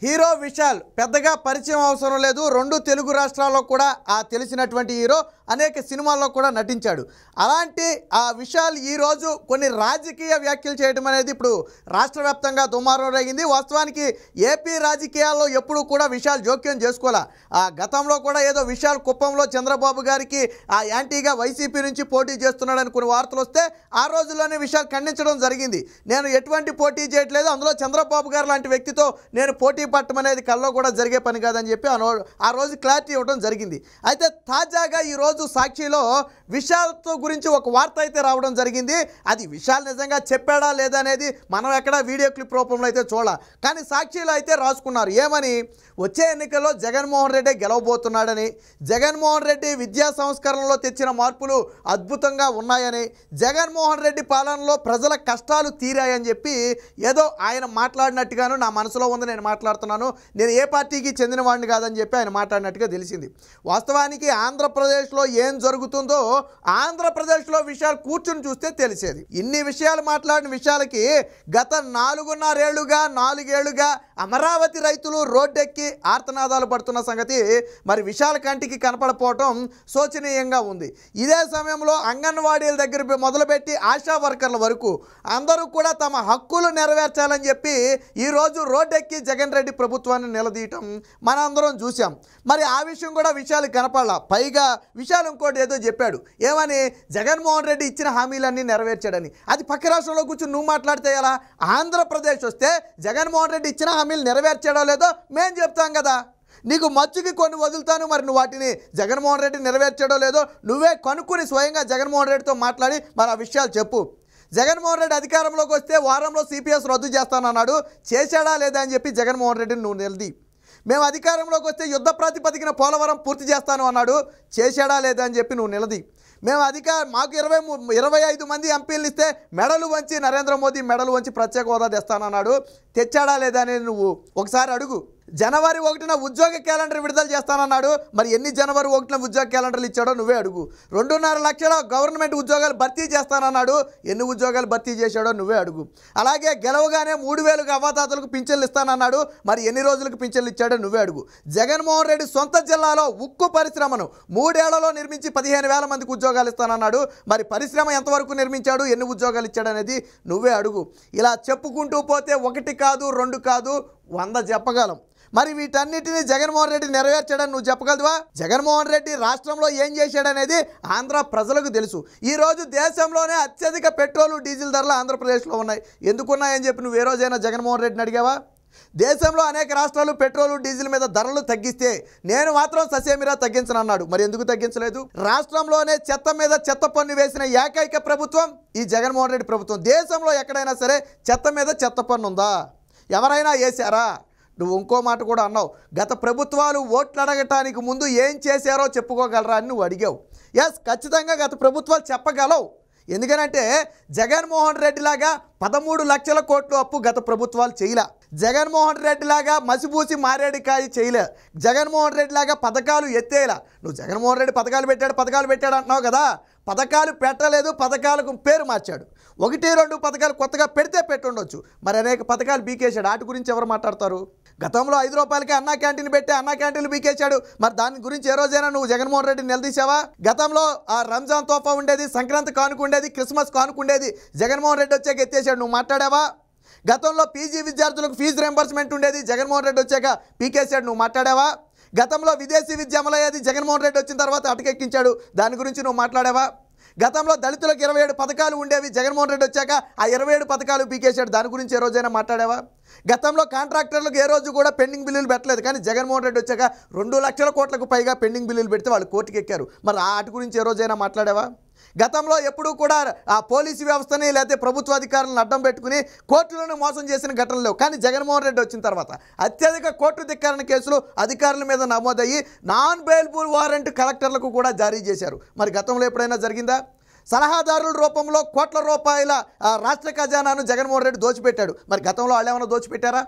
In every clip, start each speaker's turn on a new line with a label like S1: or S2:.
S1: Hero Vishal పెద్దగా పరిచయం అవసరం లేదు. రెండు తెలుగు రాష్ట్రాల్లో కూడా తెలిసినటువంటి హీరో, అనేక సినిమాల్లో కూడా నటించాడు. అలాంటి విశాల్ ఈరోజు కొన్ని రాజకీయ వ్యాఖ్యలు చేయడం అనేది ఇప్పుడు రాష్ట్ర వ్యాప్తంగా దుమారం రేగింది. వాస్తవానికి ఏపీ రాజకీయాల్లో ఎప్పుడు కూడా విశాల్ జోక్యం చేసుకోలే. గతంలో కూడా ఏదో విశాల్ కుప్పంలో చంద్రబాబు గారికి యాంటీగా వైసీపీ నుంచి పోటీ చేస్తున్నాడని కొన్ని వార్తలు వస్తే ఆ రోజుల్లోనే విశాల్ ఖండించడం జరిగింది. నేను ఎటువంటి పోటీ చేయట్లేదు, అందులో చంద్రబాబు గారు లాంటి వ్యక్తితో నేను పోటీ పట్టడం అనేది కల్లో కూడా జరిగే పని కాదని చెప్పి ఆ రోజు క్లారిటీ ఇవ్వడం జరిగింది. అయితే తాజాగా ఈరోజు సాక్షిలో విశాల్తో గురించి ఒక వార్త అయితే రావడం జరిగింది. అది విశాల్ నిజంగా చెప్పాడా లేదా అనేది మనం ఎక్కడ వీడియో క్లిప్ రూపంలో అయితే చూడాలి. కానీ సాక్షిలో అయితే రాసుకున్నారు ఏమని, వచ్చే ఎన్నికల్లో జగన్మోహన్ రెడ్డి గెలవబోతున్నాడని, జగన్మోహన్ రెడ్డి విద్యా సంస్కరణలో తెచ్చిన మార్పులు అద్భుతంగా ఉన్నాయని, జగన్మోహన్ రెడ్డి పాలనలో ప్రజల కష్టాలు తీరాయని చెప్పి ఏదో ఆయన మాట్లాడినట్టుగాను నా మనసులో ఉంది, నేను మాట్లాడుతున్నాను, నేను ఏ పార్టీకి చెందిన వాడిని కాదని చెప్పి ఆయన మాట్లాడినట్టుగా తెలిసింది. వాస్తవానికి ఆంధ్రప్రదేశ్లో ఏం జరుగుతుందో ఆంధ్రప్రదేశ్లో విషయాలు కూర్చుని చూస్తే తెలిసేది. ఇన్ని విషయాలు మాట్లాడిన విషయాలకి గత 4.5 ఏళ్లుగా అమరావతి రైతులు రోడ్డెక్కి ఆర్తనాదాలు పడుతున్న సంగతి మరి విశాల్ కంటికి కనపడపోవటం శోచనీయంగా ఉంది. ఇదే సమయంలో అంగన్వాడీల దగ్గర మొదలుపెట్టి ఆశా వర్కర్ల వరకు అందరూ కూడా తమ హక్కులు నెరవేర్చాలని చెప్పి ఈరోజు రోడ్డెక్కి జగన్ రెడ్డి ప్రభుత్వాన్ని నిలదీయటం మనందరం చూసాం. మరి ఆ విషయం కూడా విశాల్ కనపడాల. పైగా విశాల్ ఇంకోటి ఏదో చెప్పాడు, ఏమని, జగన్మోహన్ రెడ్డి ఇచ్చిన హామీలన్నీ నెరవేర్చాడని. అది పక్క రాష్ట్రంలో కూర్చొని నువ్వు మాట్లాడితే ఎలా? ఆంధ్రప్రదేశ్ వస్తే జగన్మోహన్ రెడ్డి ఇచ్చిన హామీలు నెరవేర్చాడో లేదో మేము చెప్తాం కదా. నీకు మచ్చుకి కొన్ని వదులుతాను, మరి నువ్వు వాటిని జగన్మోహన్ రెడ్డి నెరవేర్చాడో లేదో నువ్వే కనుక్కుని స్వయంగా జగన్మోహన్ రెడ్డితో మాట్లాడి మరి ఆ విషయాలు చెప్పు. జగన్మోహన్ రెడ్డి అధికారంలోకి వస్తే వారంలో సిపిఎస్ రద్దు చేస్తానన్నాడు, చేశాడా లేదా అని చెప్పి జగన్మోహన్ రెడ్డిని నువ్వు నిలది. మేము అధికారంలోకి వస్తే యుద్ధ ప్రాతిపదికన పోలవరం పూర్తి చేస్తాను అన్నాడు, చేశాడా లేదా అని చెప్పి నువ్వు నిలది. మేము మాకు 25 మంది ఎంపీలు ఇస్తే మెడలు వంచి నరేంద్ర మోదీ మెడలు వంచి ప్రత్యేక హోదా తెస్తానన్నాడు, తెచ్చాడా లేదా అనేది నువ్వు ఒకసారి అడుగు. జనవరి 1న ఉద్యోగ క్యాలెండర్ విడుదల చేస్తానన్నాడు, మరి ఎన్ని జనవరి 1న ఉద్యోగ క్యాలెండర్లు ఇచ్చాడో నువ్వే అడుగు. 2.5 లక్షల గవర్నమెంట్ ఉద్యోగాలు భర్తీ చేస్తానన్నాడు, ఎన్ని ఉద్యోగాలు భర్తీ చేశాడో నువ్వే అడుగు. అలాగే గెలవగానే 3,000 అవ్వాతాతలకు పింఛన్లు ఇస్తానన్నాడు, మరి ఎన్ని రోజులకు పింఛన్లు ఇచ్చాడో నువ్వే అడుగు. జగన్మోహన్ రెడ్డి సొంత జిల్లాలో ఉక్కు పరిశ్రమను 3 ఏళ్లలో నిర్మించి 15,000 మందికి ఉద్యోగాలు ఇస్తానన్నాడు, మరి పరిశ్రమ ఎంతవరకు నిర్మించాడు, ఎన్ని ఉద్యోగాలు ఇచ్చాడు అనేది నువ్వే అడుగు. ఇలా చెప్పుకుంటూ పోతే 1 కాదు 2 కాదు 100 చెప్పగలం. మరి వీటన్నిటిని జగన్మోహన్ రెడ్డి నెరవేర్చాడని నువ్వు చెప్పగలవా? జగన్మోహన్ రెడ్డి రాష్ట్రంలో ఏం చేశాడనేది ఆంధ్ర ప్రజలకు తెలుసు. ఈరోజు దేశంలోనే అత్యధిక పెట్రోలు డీజిల్ ధరలు ఆంధ్రప్రదేశ్లో ఉన్నాయి. ఎందుకున్నాయని చెప్పి నువ్వు ఏ రోజైనా జగన్మోహన్ రెడ్డిని అడిగావా? దేశంలో అనేక రాష్ట్రాలు పెట్రోలు డీజిల్ మీద ధరలు తగ్గిస్తే నేను మాత్రం ససేమిరా తగ్గించనన్నాడు, మరి ఎందుకు తగ్గించలేదు? రాష్ట్రంలోనే చెత్త మీద చెత్త పన్ను వేసిన ఏకైక ప్రభుత్వం ఈ జగన్మోహన్ రెడ్డి ప్రభుత్వం. దేశంలో ఎక్కడైనా సరే చెత్త మీద చెత్త పన్ను ఉందా? ఎవరైనా వేశారా? నువ్వు ఇంకో మాట కూడా అన్నావు, గత ప్రభుత్వాలు ఓట్లు అడగటానికి ముందు ఏం చేశారో చెప్పుకోగలరా అని నువ్వు అడిగావు. ఎస్, ఖచ్చితంగా గత ప్రభుత్వాలు చెప్పగలవు. ఎందుకనంటే జగన్మోహన్ రెడ్డి లాగా 13 లక్షల కోట్లు అప్పు గత ప్రభుత్వాలు చేయలే. జగన్మోహన్ రెడ్డి లాగా మసిపూసి మారేడికాయ చేయలే. జగన్మోహన్ రెడ్డి లాగా పథకాలు ఎత్తేలా. నువ్వు జగన్మోహన్ రెడ్డి పథకాలు పెట్టాడు అంటున్నావు కదా, పథకాలు పెట్టలేదు, పథకాలకు పేరు మార్చాడు. 1-2 పథకాలు కొత్తగా పెడితే పెట్టుండొచ్చు, మరి అనేక పథకాలు బీకేశాడు. వాటి గురించి ఎవరు మాట్లాడతారు? గతంలో 5 రూపాయలకి అన్నా క్యాంటీన్ పెట్టి అన్నా క్యాంటీన్లు బీకేశాడు, మరి దాని గురించి ఏ రోజైనా నువ్వు జగన్మోహన్ రెడ్డిని నిలదీశావా? గతంలో రంజాన్ తోఫా ఉండేది, సంక్రాంతి కానుక ఉండేది, క్రిస్మస్ కానుక ఉండేది, జగన్మోహన్ రెడ్డి వచ్చాక ఎత్తేసాడు, నువ్వు మాట్లాడావా? గతంలో పీజీ విద్యార్థులకు ఫీజు రింబర్స్మెంట్ ఉండేది, జగన్మోహన్ రెడ్డి వచ్చాక పీకేశాడు, నువ్వు మాట్లాడావా? గతంలో విదేశీ విద్య అమలయ్యేది, జగన్మోహన్ రెడ్డి వచ్చిన తర్వాత అటకెక్కించాడు, దాని గురించి నువ్వు మాట్లాడావా? గతంలో దళితులకు 27 పథకాలు ఉండేవి, జగన్మోహన్ రెడ్డి వచ్చాక ఆ 27 పథకాలు పీకేశాడు, దాని గురించి ఏ రోజైనా మాట్లాడావా? గతంలో కాంట్రాక్టర్లకు ఏ రోజు కూడా పెండింగ్ బిల్లులు పెట్టలేదు, కానీ జగన్మోహన్ రెడ్డి వచ్చాక 2 లక్షల కోట్లకు పైగా పెండింగ్ బిల్లులు పెడితే వాళ్ళు కోర్టుకు ఎక్కారు, మరి వాటి గురించి ఏ రోజైనా మాట్లాడావా? గతంలో ఎప్పుడూ కూడా ఆ పోలీసు వ్యవస్థని లేకపోతే ప్రభుత్వ అధికారులను అడ్డం పెట్టుకుని కోర్టులను మోసం చేసిన ఘటనలు లేవు, కానీ జగన్మోహన్ రెడ్డి వచ్చిన తర్వాత అత్యధిక కోర్టు ధిక్కరణ కేసులు అధికారుల మీద నమోదయ్యి నాన్ బెయిలబుల్ వారెంట్ కలెక్టర్లకు కూడా జారీ చేశారు. మరి గతంలో ఎప్పుడైనా జరిగిందా? సలహాదారుల రూపంలో కోట్ల రూపాయల రాష్ట్ర ఖజానాను జగన్మోహన్ రెడ్డి దోచిపెట్టాడు, మరి గతంలో వాళ్ళు ఏమైనా దోచిపెట్టారా?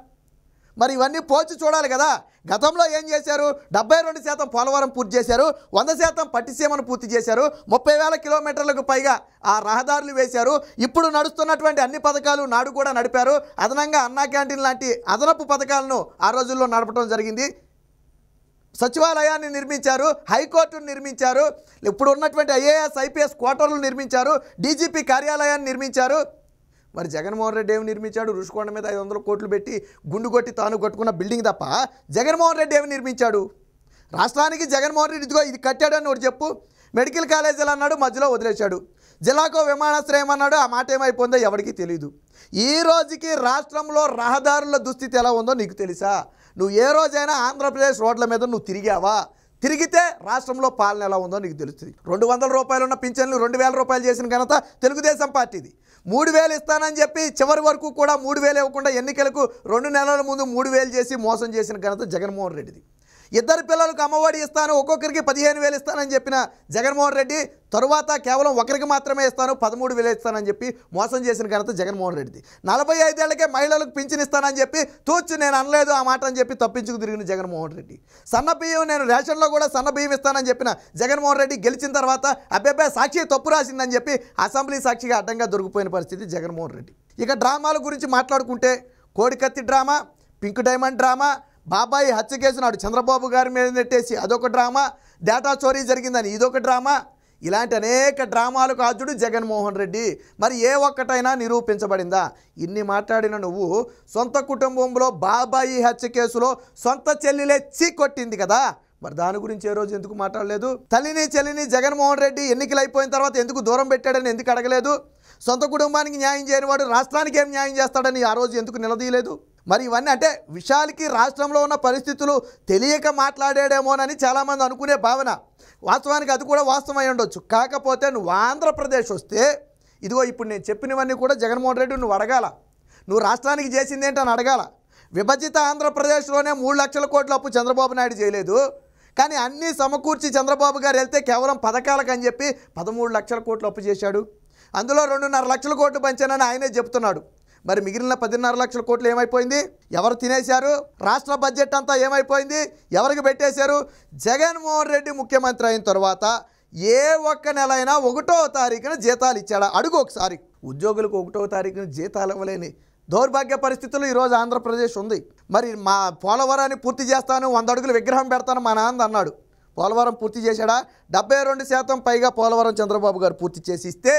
S1: మరి ఇవన్నీ పోల్చి చూడాలి కదా. గతంలో ఏం చేశారు? 72% పోలవరం పూర్తి చేశారు, 100% పట్టిసీమను పూర్తి చేశారు, 30,000 కిలోమీటర్లకు పైగా ఆ రహదారులు వేశారు. ఇప్పుడు నడుస్తున్నటువంటి అన్ని పథకాలు నాడు కూడా నడిపారు. అదనంగా అన్నా క్యాంటీన్ లాంటి అదనపు పథకాలను ఆ రోజుల్లో నడపడం జరిగింది. సచివాలయాన్ని నిర్మించారు, హైకోర్టును నిర్మించారు, ఇప్పుడు ఉన్నటువంటి IAS IPS క్వార్టర్లు నిర్మించారు, DGP కార్యాలయాన్ని నిర్మించారు. మరి జగన్మోహన్ రెడ్డి ఏమి నిర్మించాడు? రుషికొండ మీద 500 కోట్లు పెట్టి గుండు కొట్టి తాను కట్టుకున్న బిల్డింగ్ తప్ప జగన్మోహన్ రెడ్డి ఏమి నిర్మించాడు? రాష్ట్రానికి జగన్మోహన్ రెడ్డి ఇదిగో ఇది కట్టాడని ఒకటి చెప్పు. మెడికల్ కాలేజీలు అన్నాడు, మధ్యలో వదిలేశాడు. జిల్లాకో విమానాశ్రయం అన్నాడు, ఆ మాట ఏమైపోయిందో ఎవరికీ తెలియదు. ఈ రోజుకి రాష్ట్రంలో రహదారుల దుస్థితి ఎలా ఉందో నీకు తెలుసా? నువ్వు ఏ రోజైనా ఆంధ్రప్రదేశ్ రోడ్ల మీద నువ్వు తిరిగావా? తిరిగితే రాష్ట్రంలో పాలన ఎలా ఉందో నీకు తెలుస్తుంది. 200 రూపాయలు ఉన్న పింఛన్లు 2,000 రూపాయలు చేసిన ఘనత తెలుగుదేశం పార్టీది. 3,000 ఇస్తానని చెప్పి చివరి వరకు కూడా 3,000 ఇవ్వకుండా ఎన్నికలకు 2 నెలల ముందు 3,000 చేసి మోసం చేసిన ఘనత జగన్మోహన్ రెడ్డిది. 2 పిల్లలకు అమ్మఒడి ఇస్తాను, ఒక్కొక్కరికి 15,000 ఇస్తానని చెప్పిన జగన్మోహన్ రెడ్డి తరువాత కేవలం ఒకరికి మాత్రమే ఇస్తాను, 13,000 ఇస్తానని చెప్పి మోసం చేసిన ఘనత జగన్మోహన్ రెడ్డిది. 45 ఏళ్లకే మహిళలకు పింఛన్ ఇస్తానని చెప్పి తూర్చి నేను అనలేదు ఆ మాట అని చెప్పి తప్పించుకు తిరిగిన జగన్మోహన్ రెడ్డి. సన్న బియ్యం నేను రేషన్లో కూడా సన్న బియ్యం ఇస్తానని చెప్పిన జగన్మోహన్ రెడ్డి గెలిచిన తర్వాత అబ్బాయి సాక్షి తప్పు రాసిందని చెప్పి అసెంబ్లీ సాక్షిగా అడ్డంగా దొరికిపోయిన పరిస్థితి జగన్మోహన్ రెడ్డి. ఇక డ్రామాల గురించి మాట్లాడుకుంటే కోడికత్తి డ్రామా, పింక్ డైమండ్ డ్రామా, బాబాయి హత్య కేసు నాడు చంద్రబాబు గారి మీద నెట్టేసి అదొక డ్రామా, డేటా చోరీ జరిగిందని ఇదొక డ్రామా, ఇలాంటి అనేక డ్రామాలకు ఆద్యుడు జగన్మోహన్ రెడ్డి. మరి ఏ ఒక్కటైనా నిరూపించబడిందా? ఇన్ని మాట్లాడిన నువ్వు సొంత కుటుంబంలో బాబాయి హత్య కేసులో సొంత చెల్లిలే చీకొట్టింది కదా, మరి దాని గురించి ఏ రోజు ఎందుకు మాట్లాడలేదు? తల్లిని చెల్లిని జగన్మోహన్ రెడ్డి ఎన్నికలు అయిపోయిన తర్వాత ఎందుకు దూరం పెట్టాడని ఎందుకు అడగలేదు? సొంత కుటుంబానికి న్యాయం చేయనివాడు రాష్ట్రానికి ఏం న్యాయం చేస్తాడని ఆ రోజు ఎందుకు నిలదీయలేదు? మరి ఇవన్నీ అంటే విశాల్కి రాష్ట్రంలో ఉన్న పరిస్థితులు తెలియక మాట్లాడాడేమోనని చాలామంది అనుకునే భావన. వాస్తవానికి అది కూడా వాస్తవమై ఉండొచ్చు. కాకపోతే నువ్వు ఆంధ్రప్రదేశ్ వస్తే ఇదిగో ఇప్పుడు నేను చెప్పినవన్నీ కూడా జగన్మోహన్ రెడ్డి నువ్వు అడగాల. నువ్వు రాష్ట్రానికి చేసింది ఏంటని అడగాల. విభజిత ఆంధ్రప్రదేశ్లోనే 3 లక్షల కోట్ల అప్పు చంద్రబాబు నాయుడు చేయలేదు, కానీ అన్నీ సమకూర్చి చంద్రబాబు గారు వెళ్తే కేవలం పథకాలకు అని చెప్పి 13 లక్షల కోట్లు అప్పు చేశాడు. అందులో 2.5 లక్షల కోట్లు పంచానని ఆయనే చెప్తున్నాడు. మరి మిగిలిన 10.5 లక్షల కోట్లు ఏమైపోయింది? ఎవరు తినేశారు? రాష్ట్ర బడ్జెట్ అంతా ఏమైపోయింది? ఎవరికి పెట్టేశారు? జగన్మోహన్ రెడ్డి ముఖ్యమంత్రి అయిన తర్వాత ఏ ఒక్క నెల అయినా 1వ తారీఖున జీతాలు ఇచ్చాడా? అడుగు ఒకసారి. ఉద్యోగులకు 1వ తారీఖున జీతాలు ఇవ్వలేని దౌర్భాగ్య పరిస్థితులు ఈరోజు ఆంధ్రప్రదేశ్ ఉంది. మరి మా పోలవరాన్ని పూర్తి చేస్తాను, 100 అడుగుల విగ్రహం పెడతాను మా నాన్న అన్నాడు. పోలవరం పూర్తి చేశాడా? 72% పైగా పోలవరం చంద్రబాబు గారు పూర్తి చేసి ఇస్తే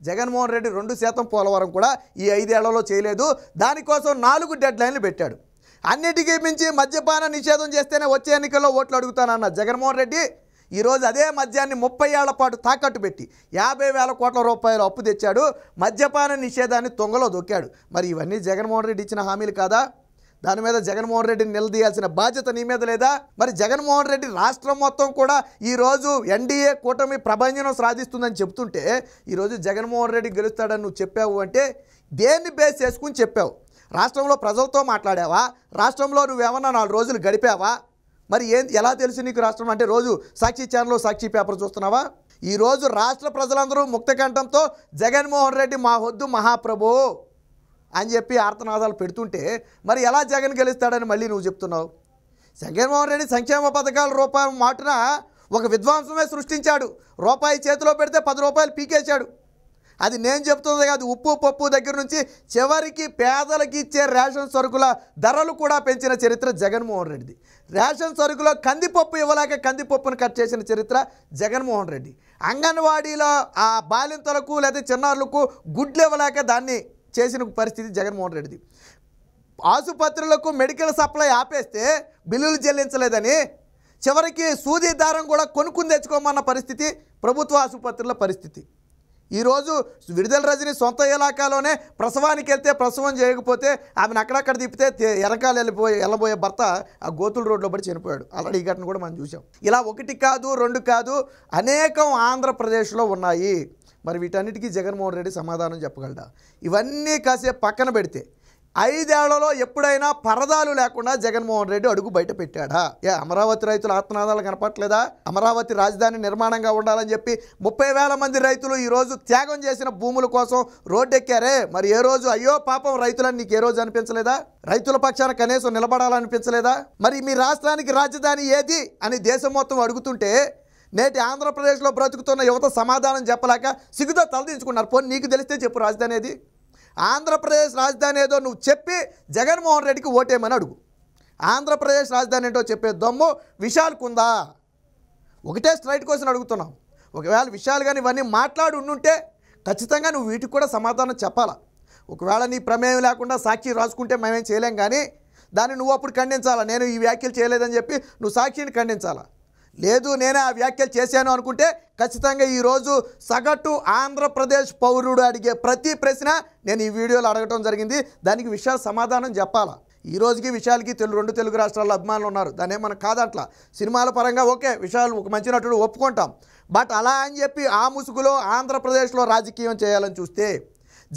S1: జగన్మోహన్ రెడ్డి 2% పోలవరం కూడా ఈ 5 ఏళ్లలో చేయలేదు. దానికోసం 4 డెడ్ లైన్లు పెట్టాడు. అన్నిటికీ మించి మద్యపాన నిషేధం చేస్తేనే వచ్చే ఎన్నికల్లో ఓట్లు అడుగుతానన్న జగన్మోహన్ రెడ్డి ఈరోజు అదే మద్యాన్ని 30 ఏళ్ల పాటు తాకట్టు పెట్టి 50,000 కోట్ల రూపాయలు అప్పు తెచ్చాడు. మద్యపాన నిషేధాన్ని తొంగలో దొక్కాడు. మరి ఇవన్నీ జగన్మోహన్ రెడ్డి ఇచ్చిన హామీలు కాదా? దాని మీద జగన్మోహన్ రెడ్డిని నిలదీయాల్సిన బాధ్యత నీ మీద లేదా? మరి జగన్మోహన్ రెడ్డి రాష్ట్రం మొత్తం కూడా ఈరోజు ఎన్డీఏ కూటమి ప్రభంజనం సాధిస్తుందని చెప్తుంటే ఈరోజు జగన్మోహన్ రెడ్డి గెలుస్తాడని నువ్వు చెప్పావు అంటే దేన్ని బేస్ చేసుకుని చెప్పావు? రాష్ట్రంలో ప్రజలతో మాట్లాడావా? రాష్ట్రంలో నువ్వేమన్నా 4 రోజులు గడిపావా? మరి ఎలా తెలుసు నీకు రాష్ట్రం అంటే? రోజు సాక్షి ఛానల్లో సాక్షి పేపర్ చూస్తున్నావా? ఈరోజు రాష్ట్ర ప్రజలందరూ ముక్తకంఠంతో జగన్మోహన్ రెడ్డి మా వద్దు మహాప్రభు అని చెప్పి ఆర్తనాదాలు పెడుతుంటే మరి ఎలా జగన్ గెలుస్తాడని మళ్ళీ నువ్వు చెప్తున్నావు? జగన్మోహన్ రెడ్డి సంక్షేమ పథకాల రూపాయి మాటున ఒక విధ్వంసమే సృష్టించాడు. రూపాయి చేతిలో పెడితే 10 రూపాయలు పీకేశాడు. అది నేను చెప్తుంది కాదు. ఉప్పు పప్పు దగ్గర నుంచి చివరికి పేదలకు ఇచ్చే రేషన్ సరుకుల ధరలు కూడా పెంచిన చరిత్ర జగన్మోహన్ రెడ్డిది. రేషన్ సరుకులో కందిపప్పు ఇవ్వలేక కందిపప్పును కట్ చేసిన చరిత్ర జగన్మోహన్ రెడ్డి. అంగన్వాడీలో ఆ బాలింతలకు లేదా చిన్నారులకు గుడ్లు ఇవ్వలేక దాన్ని చేసిన పరిస్థితి జగన్మోహన్ రెడ్డిది. ఆసుపత్రులకు మెడికల్ సప్లై ఆపేస్తే బిల్లులు చెల్లించలేదని చివరికి సూది దారం కూడా కొనుక్కుని తెచ్చుకోమన్న పరిస్థితి ప్రభుత్వ ఆసుపత్రుల పరిస్థితి. ఈరోజు విడుదల రజని సొంత ఇలాకాలోనే ప్రసవానికి వెళ్తే ప్రసవం చేయకపోతే ఆమెను అక్కడక్కడ తిప్పితే ఎరకాలు వెళ్ళబోయే భర్త ఆ గోతుల రోడ్లో పడి చనిపోయాడు. అలాంటి ఈ ఘటన కూడా మనం చూసాం. ఇలా 1 కాదు 2 కాదు అనేకం ఆంధ్రప్రదేశ్లో ఉన్నాయి. మరి వీటన్నిటికీ జగన్మోహన్ రెడ్డి సమాధానం చెప్పగలడా? ఇవన్నీ కాసేపు పక్కన పెడితే ఐదేళ్లలో ఎప్పుడైనా పరదాలు లేకుండా జగన్మోహన్ రెడ్డి అడుగు బయట పెట్టాడా? అమరావతి రైతుల ఆత్మనాదాలు కనపట్లేదా? అమరావతి రాజధాని నిర్మాణంగా ఉండాలని చెప్పి 30,000 మంది రైతులు ఈరోజు త్యాగం చేసిన భూముల కోసం రోడ్డెక్కారే. మరి ఏ రోజు అయ్యో పాపం రైతులని నీకు ఏ రోజు అనిపించలేదా? రైతుల పక్షాన కనీసం నిలబడాలనిపించలేదా? మరి మీ రాష్ట్రానికి రాజధాని ఏది అని దేశం మొత్తం అడుగుతుంటే నేటి ఆంధ్రప్రదేశ్లో బ్రతుకుతున్న యువత సమాధానం చెప్పలేక సిగ్గుతో తలదించుకున్నారు. పోనీ నీకు తెలిస్తే చెప్పు రాజధాని ఏది? ఆంధ్రప్రదేశ్ రాజధాని ఏదో నువ్వు చెప్పి జగన్మోహన్ రెడ్డికి ఓటేయమని అడుగు. ఆంధ్రప్రదేశ్ రాజధాని ఏంటో చెప్పే దమ్ము విశాల్కు ఉందా? ఒకటే స్ట్రైట్ క్వశ్చన్ అడుగుతున్నాం. ఒకవేళ విశాల్ కానీ ఇవన్నీ మాట్లాడి ఉండుంటే ఖచ్చితంగా నువ్వు వీటికి కూడా సమాధానం చెప్పాలా. ఒకవేళ నీ ప్రమేయం లేకుండా సాక్షి రాసుకుంటే మేమేం చేయలేం, కానీ దాన్ని నువ్వు అప్పుడు ఖండించాలా. నేను ఈ వ్యాఖ్యలు చేయలేదని చెప్పి నువ్వు సాక్షిని ఖండించాలా. లేదు నేనే ఆ వ్యాఖ్యలు చేశాను అనుకుంటే ఖచ్చితంగా ఈరోజు సగటు ఆంధ్రప్రదేశ్ పౌరుడు అడిగే ప్రతి ప్రశ్న నేను ఈ వీడియోలో అడగటం జరిగింది. దానికి విశాల్ సమాధానం చెప్పాలా. ఈ రోజుకి విశాల్కి రెండు తెలుగు రాష్ట్రాల్లో అభిమానులు ఉన్నారు. దాన్ని మనం కాదట్లా. సినిమాల పరంగా ఓకే, విశాల్ ఒక మంచి నటుడు ఒప్పుకుంటాం. బట్ అలా అని చెప్పి ఆ ముసుగులో ఆంధ్రప్రదేశ్లో రాజకీయం చేయాలని చూస్తే,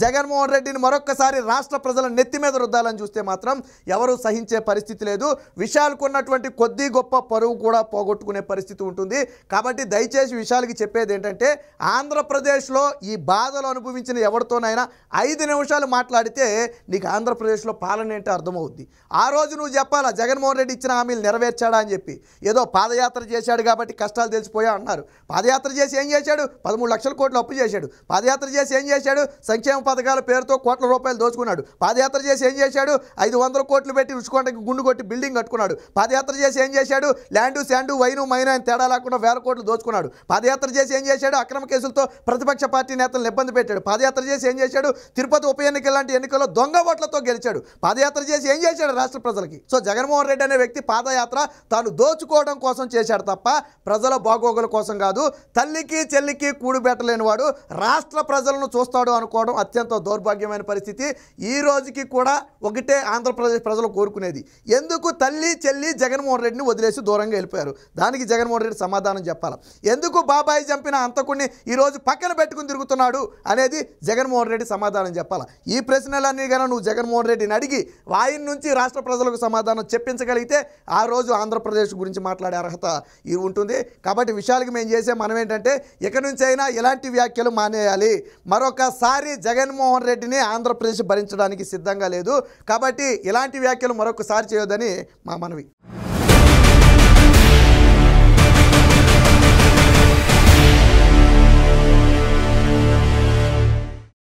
S1: జగన్మోహన్ రెడ్డిని మరొక్కసారి రాష్ట్ర ప్రజల నెత్తి మీద రుద్దాలని చూస్తే మాత్రం ఎవరు సహించే పరిస్థితి లేదు. విశాల్కు ఉన్నటువంటి కొద్ది గొప్ప పరువు కూడా పోగొట్టుకునే పరిస్థితి ఉంటుంది. కాబట్టి దయచేసి విశాల్కి చెప్పేది ఏంటంటే, ఆంధ్రప్రదేశ్లో ఈ బాధలు అనుభవించిన ఎవరితోనైనా 5 నిమిషాలు మాట్లాడితే నీకు ఆంధ్రప్రదేశ్లో పాలన ఏంటో అర్థమవుద్ది. ఆ రోజు నువ్వు చెప్పాలా జగన్మోహన్ రెడ్డి ఇచ్చిన హామీలు నెరవేర్చాడా అని చెప్పి. ఏదో పాదయాత్ర చేశాడు కాబట్టి కష్టాలు తెలిసిపోయా అన్నారు. పాదయాత్ర చేసి ఏం చేశాడు? 13 లక్షల కోట్లు అప్పు చేశాడు. పాదయాత్ర చేసి ఏం చేశాడు? సంక్షేమ పథకాల పేరుతో కోట్ల రూపాయలు దోచుకున్నాడు. పాదయాత్ర చేసి ఏం చేశాడు? 500 కోట్లు పెట్టి రుచికొండకి గుండు కొట్టి బిల్డింగ్ కట్టుకున్నాడు. పాదయాత్ర చేసి ఏం చేశాడు? ల్యాండు శాండు వైను మైను అని తేడా లేకుండా 1000 కోట్లు దోచుకున్నాడు. పాదయాత్ర చేసి ఏం చేశాడు? అక్రమ కేసులతో ప్రతిపక్ష పార్టీ నేతలను ఇబ్బంది పెట్టాడు. పాదయాత్ర చేసి ఏం చేశాడు? తిరుపతి ఉప ఎన్నికల లాంటి ఎన్నికల్లో దొంగ ఓట్లతో గెలిచాడు. పాదయాత్ర చేసి ఏం చేశాడు రాష్ట్ర ప్రజలకి? సో జగన్మోహన్ రెడ్డి అనే వ్యక్తి పాదయాత్ర తాను దోచుకోవడం కోసం చేశాడు తప్ప ప్రజల బాగోగుల కోసం కాదు. తల్లికి చెల్లికి కూడుబెట్టలేని వాడు రాష్ట్ర ప్రజలను చూస్తాడు అనుకోవడం అత్యంత దౌర్భాగ్యమైన పరిస్థితి. ఈ రోజుకి కూడా ఒకటే ఆంధ్రప్రదేశ్ ప్రజలు కోరుకునేది, ఎందుకు తల్లి చెల్లి జగన్మోహన్ రెడ్డిని వదిలేసి దూరంగా వెళ్ళిపోయారు? దానికి జగన్మోహన్ రెడ్డి సమాధానం చెప్పాలి. ఎందుకు బాబాయి చంపిన అంతకుడిని ఈరోజు పక్కన పెట్టుకుని తిరుగుతున్నాడు అనేది జగన్మోహన్ రెడ్డి సమాధానం చెప్పాలి. ఈ ప్రశ్నలన్నీ కనుక నువ్వు జగన్మోహన్ రెడ్డిని అడిగి ఆయన నుంచి రాష్ట్ర ప్రజలకు సమాధానం చెప్పించగలిగితే ఆ రోజు ఆంధ్రప్రదేశ్ గురించి మాట్లాడే అర్హత ఇది ఉంటుంది. కాబట్టి విషయాలకి మేము చేసే మనం ఏంటంటే, ఇక నుంచి అయినా ఇలాంటి వ్యాఖ్యలు మానేయాలి. మరొకసారి జగన్మోహన్ రెడ్డిని ఆంధ్రప్రదేశ్ భరించడానికి సిద్ధంగా లేదు. కాబట్టి ఇలాంటి వ్యాఖ్యలు మరొకసారి చేయొద్దని మా మనవి.